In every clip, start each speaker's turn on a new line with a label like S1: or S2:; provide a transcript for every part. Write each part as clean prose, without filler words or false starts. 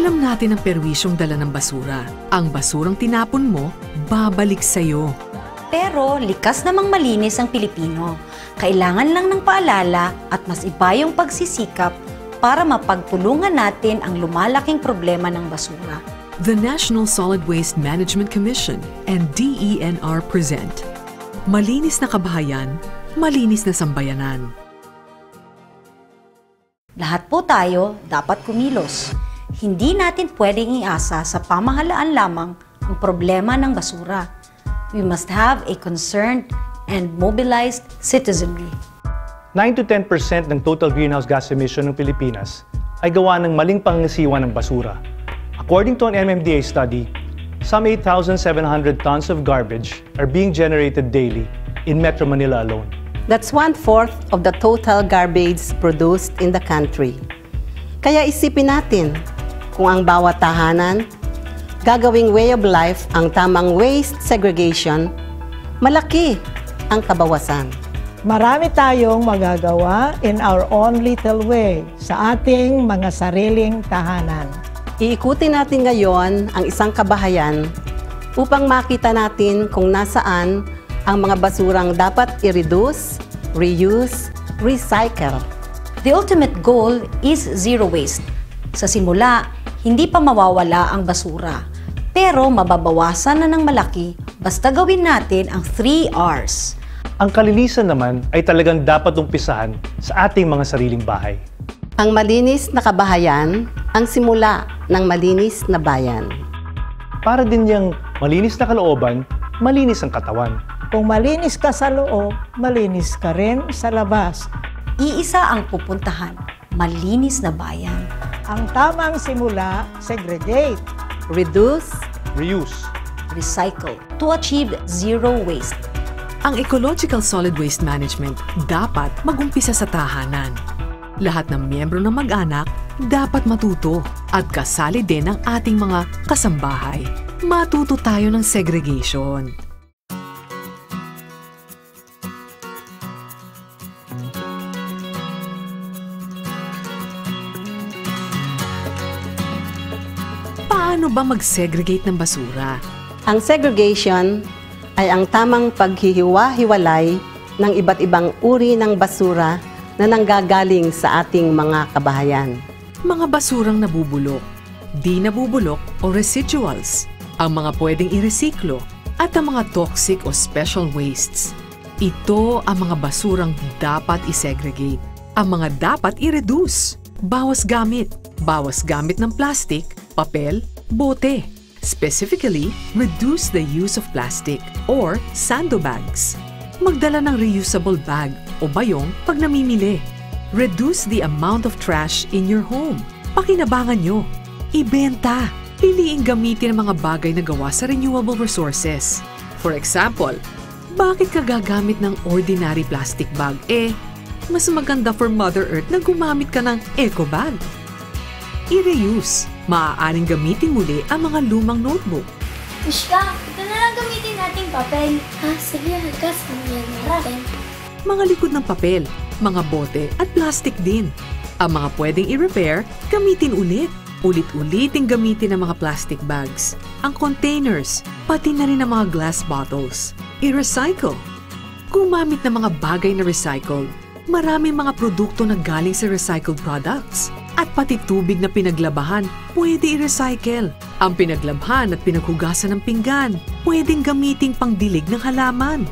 S1: Alam natin ang perwisyong dala ng basura. Ang basurang tinapon mo, babalik sa'yo.
S2: Pero likas namang malinis ang Pilipino. Kailangan lang ng paalala at mas iba yung pagsisikap para mapagtulungan natin ang lumalaking problema ng basura.
S1: The National Solid Waste Management Commission and DENR present Malinis na Kabahayan, Malinis na Sambayanan.
S2: Lahat po tayo dapat kumilos. Hindi natin pwedeng iasa sa pamahalaan lamang ang problema ng basura. We must have a concerned and mobilized citizenry.
S3: 9 to 10% ng total greenhouse gas emission ng Pilipinas ay gawa ng maling pangasiwa ng basura. According to an MMDA study, some 8,700 tons of garbage are being generated daily in Metro Manila alone.
S4: That's 1/4 of the total garbage produced in the country. Kaya isipin natin kung ang bawat tahanan gagawing way of life ang tamang waste segregation, malaki ang kabawasan.
S5: Marami tayong magagawa in our own little way sa ating mga sariling tahanan.
S4: Iikutin natin ngayon ang isang kabahayan upang makita natin kung nasaan ang mga basurang dapat i-reduce, reuse, recycle.
S2: The ultimate goal is zero waste. Sa simula, hindi pa mawawala ang basura. Pero mababawasan na ng malaki basta gawin natin ang 3 R's.
S3: Ang kalinisan naman ay talagang dapat umpisahan sa ating mga sariling bahay.
S4: Ang malinis na kabahayan ang simula ng malinis na bayan.
S3: Para din niyang malinis na kalooban, malinis ang katawan.
S5: Kung malinis ka sa loob, malinis ka rin sa labas.
S2: Iisa ang pupuntahan, malinis na bayan.
S5: Ang tamang simula, segregate,
S4: Reduce,
S3: Reuse,
S2: recycle to achieve zero waste.
S1: Ang ecological solid waste management dapat mag-umpisa sa tahanan. Lahat ng miyembro ng mag-anak dapat matuto at kasali din ang ating mga kasambahay. Matuto tayo ng segregation. Paano ba mag-segregate ng basura?
S4: ang segregation ay ang tamang paghihiwa-hiwalay ng iba't ibang uri ng basura na nanggagaling sa ating mga kabahayan.
S1: Mga basurang nabubulok, di nabubulok o residuals, ang mga pwedeng iresiklo at ang mga toxic o special wastes. Ito ang mga basurang dapat isegregate. Ang mga dapat i-reduce. Bawas gamit ng plastic, papel, bote. Specifically, reduce the use of plastic or sandbags. Magdala ng reusable bag o bayong pag namimili. Reduce the amount of trash in your home. Pakinabangan nyo. Ibenta. Piliing gamitin ang mga bagay na gawa sa renewable resources. For example, bakit ka gagamit ng ordinary plastic bag? Mas maganda for Mother Earth na gumamit ka ng eco bag. I-reuse. Maaaring gamitin muli ang mga lumang notebook.
S6: Mishka, ito na lang gamitin nating papel. Sige, Hagas, mamaya natin.
S1: Mga likod ng papel, mga bote at plastic din. Ang mga pwedeng i-repair, gamitin ulit. Ulit-uliting gamitin ang mga plastic bags, ang containers, pati na rin ang mga glass bottles. I-recycle. Gumamit ng mga bagay na recycled. Maraming mga produkto na galing sa recycled products. At pati tubig na pinaglabahan, pwede i-recycle. Ang pinaglabhan at pinaghugasan ng pinggan, pwedeng gamiting pangdilig ng halaman.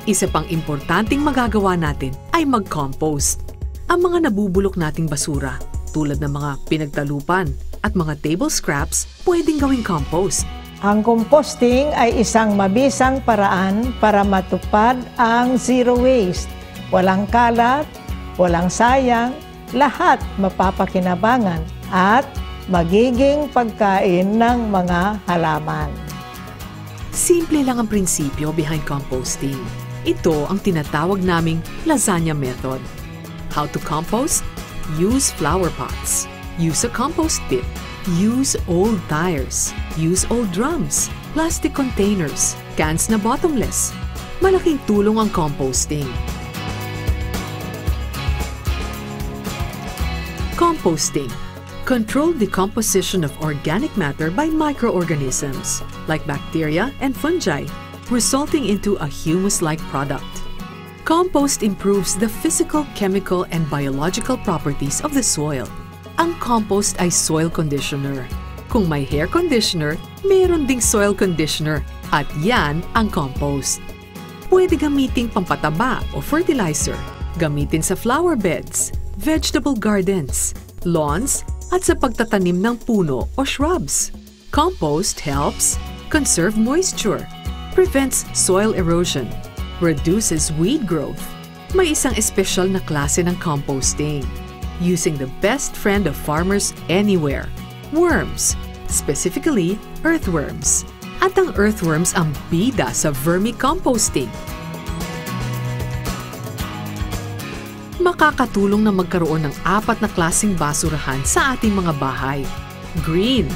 S1: Isa pang importanteng magagawa natin ay mag-compost. Ang mga nabubulok nating basura, tulad ng mga pinagtalupan at mga table scraps, pwedeng gawing compost.
S5: Ang composting ay isang mabisang paraan para matupad ang zero waste. Walang kalat, walang sayang, lahat mapapakinabangan at magiging pagkain ng mga halaman.
S1: Simple lang ang prinsipyo behind composting. Ito ang tinatawag naming lasagna method. How to compost? Use flower pots. Use a compost pit. Use old tires. Use old drums. Plastic containers. Cans na bottomless. Malaking tulong ang composting. Composting. Controlled decomposition of organic matter by microorganisms, like bacteria and fungi, resulting into a humus-like product. Compost improves the physical, chemical, and biological properties of the soil. Ang compost ay soil conditioner. Kung may hair conditioner, mayroon ding soil conditioner at yan ang compost. Pwede gamiting pampataba o fertilizer, gamitin sa flower beds, vegetable gardens, lawns, at sa pagtatanim ng puno o shrubs. Compost helps conserve moisture, prevents soil erosion, reduces weed growth. May isang espesyal na klase ng composting, using the best friend of farmers anywhere, worms, specifically earthworms. At ang earthworms ang bida sa vermicomposting. Makakatulong na magkaroon ng 4 na klaseng basurahan sa ating mga bahay. Green,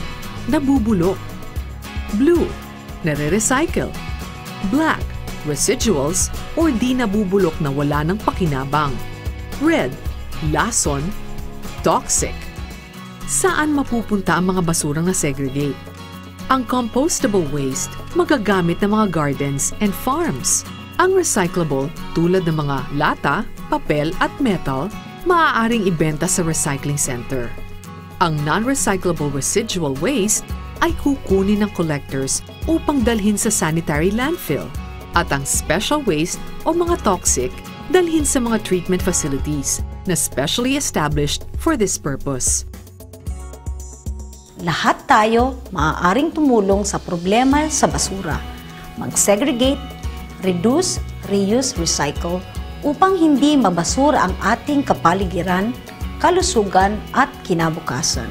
S1: nabubulok. Blue, nare-recycle. Black, residuals or di nabubulok na wala ng pakinabang. Red, lason, toxic. Saan mapupunta ang mga basurang na segregate? Ang compostable waste magagamit ng mga gardens and farms. Ang recyclable tulad ng mga lata, papel at metal, maaaring ibenta sa recycling center. Ang non-recyclable residual waste ay kukunin ng collectors upang dalhin sa sanitary landfill. At ang special waste o mga toxic dalhin sa mga treatment facilities na specially established for this purpose.
S2: Lahat tayo maaaring tumulong sa problema sa basura. Mag-segregate, reduce, reuse, recycle upang hindi mabasura ang ating kapaligiran, kalusugan at kinabukasan.